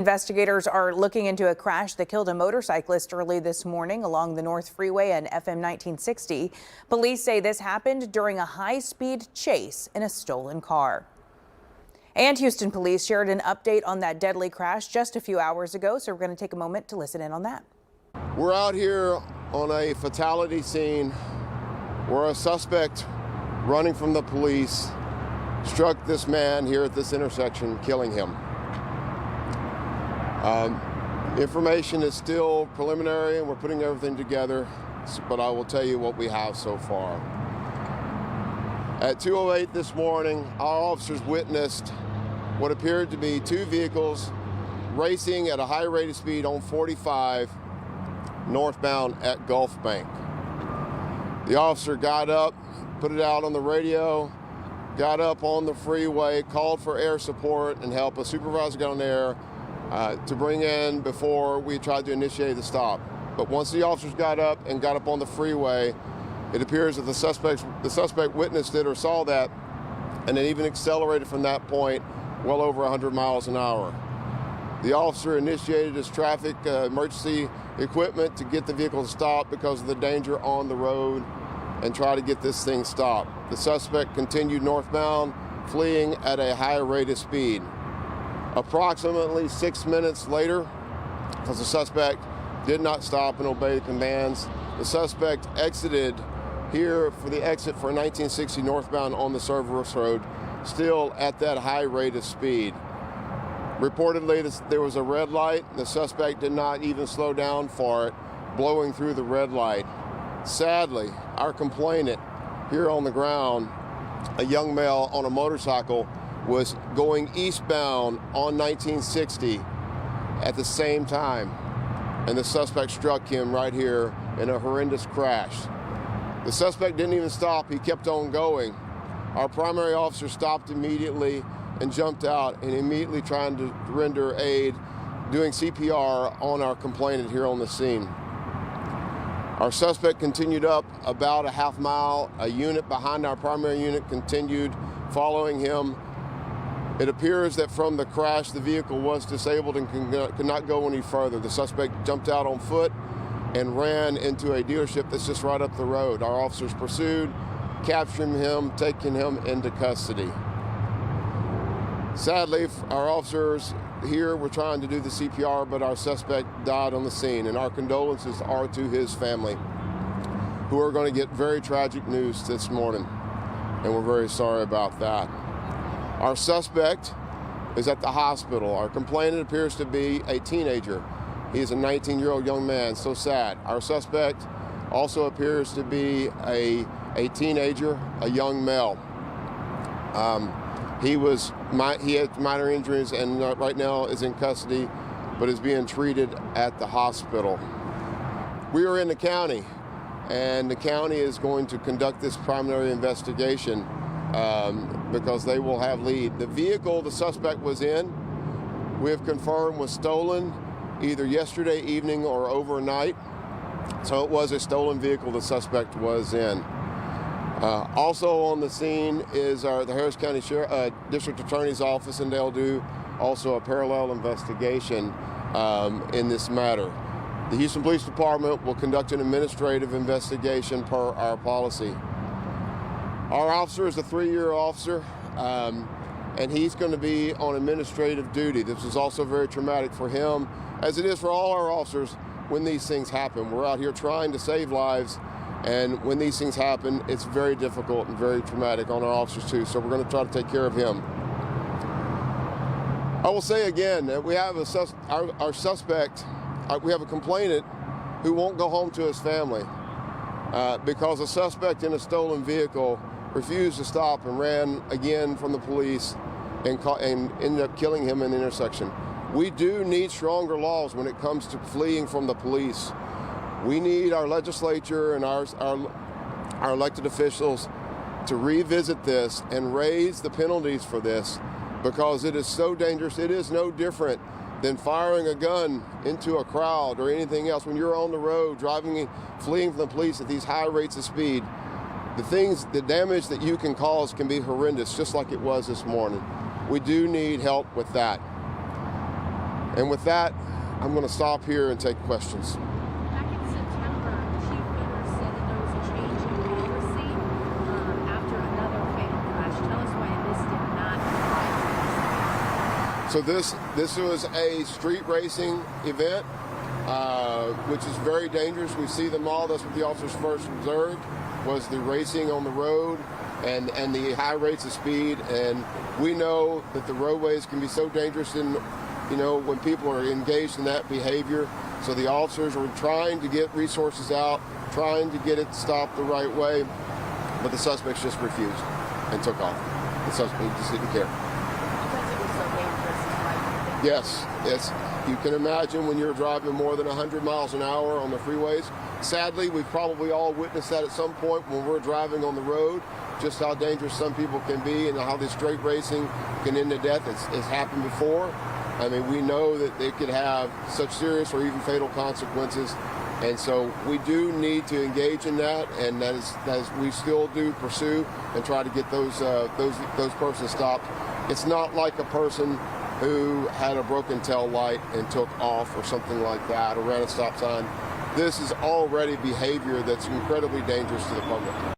Investigators are looking into a crash that killed a motorcyclist early this morning along the North Freeway and FM 1960. Police say this happened during a high-speed chase in a stolen car. And Houston police shared an update on that deadly crash just a few hours ago, so we're going to take a moment to listen in on that. We're out here on a fatality scene where a suspect running from the police struck this man here at this intersection, killing him. Information is still preliminary and we're putting everything together, but I will tell you what we have so far. At 2:08 this morning, our officers witnessed what appeared to be two vehicles racing at a high rate of speed on 45 northbound at Gulf Bank. The officer got up, put it out on the radio, got up on the freeway, called for air support and help. A supervisor got on there to bring in before we tried to initiate the stop. But once the officers got up on the freeway, it appears that the suspect witnessed it or saw that, and it even accelerated from that point well over 100 miles an hour. The officer initiated his traffic emergency equipment to get the vehicle to stop because of the danger on the road and try to get this thing stopped. The suspect continued northbound, fleeing at a higher rate of speed. Approximately 6 minutes later, because the suspect did not stop and obey the commands, the suspect exited here for the exit for 1960 northbound on the Cerberus Road, still at that high rate of speed. Reportedly, there was a red light. The suspect did not even slow down for it, blowing through the red light. Sadly, our complainant here on the ground, a young male on a motorcycle, was going eastbound on 1960 at the same time, and the suspect struck him right here in a horrendous crash. The suspect didn't even stop, he kept on going. Our primary officer stopped immediately and jumped out and immediately trying to render aid, doing CPR on our complainant here on the scene. Our suspect continued up about a half mile. A unit behind our primary unit continued following him. It appears that from the crash, the vehicle was disabled and could not go any further. The suspect jumped out on foot and ran into a dealership that's just right up the road. Our officers pursued, capturing him, taking him into custody. Sadly, our officers here were trying to do the CPR, but our suspect died on the scene, and our condolences are to his family, who are going to get very tragic news this morning, and we're very sorry about that. Our suspect is at the hospital. Our complainant appears to be a teenager. He is a 19-year-old young man, so sad. Our suspect also appears to be a teenager, a young male. He had minor injuries and right now is in custody, but is being treated at the hospital. We are in the county, and the county is going to conduct this primary investigation because they will have lead. The vehicle the suspect was in, we have confirmed, was stolen either yesterday evening or overnight. So it was a stolen vehicle the suspect was in. Also on the scene is the Harris County District Attorney's Office, and they'll do also a parallel investigation in this matter. The Houston Police Department will conduct an administrative investigation per our policy. Our officer is a 3-year officer, and he's going to be on administrative duty. This is also very traumatic for him, as it is for all our officers when these things happen. We're out here trying to save lives, and when these things happen, it's very difficult and very traumatic on our officers too, so we're going to try to take care of him. I will say again that we have our suspect, we have a complainant who won't go home to his family because a suspect in a stolen vehicle refused to stop and ran again from the police and ended up killing him in the intersection. We do need stronger laws when it comes to fleeing from the police. We need our legislature and our elected officials to revisit this and raise the penalties for this, because it is so dangerous. It is no different than firing a gun into a crowd or anything else. When you're on the road driving, fleeing from the police at these high rates of speed, the damage that you can cause can be horrendous, just like it was this morning. We do need help with that. And with that, I'm going to stop here and take questions. Back in September, Chief Booner said that there was a change in policy after another fatal crash. Tell us why this did not apply. So this was a street racing event, which is very dangerous. We see them all. That's what the officers first observed, was the racing on the road and the high rates of speed. And we know that the roadways can be so dangerous when people are engaged in that behavior. So the officers were trying to get resources out, trying to get it stopped the right way, but the suspects just refused and took off. The suspect just didn't care. Because it was so dangerous. Yes. You can imagine when you're driving more than 100 miles an hour on the freeways. Sadly, we've probably all witnessed that at some point when we're driving on the road, just how dangerous some people can be and how this straight racing can end in death. It's happened before. I mean, we know that they could have such serious or even fatal consequences. And so we do need to engage in that, and that is we still do pursue and try to get those persons stopped. It's not like a person who had a broken tail light and took off or something like that, or ran a stop sign. This is already behavior that's incredibly dangerous to the public.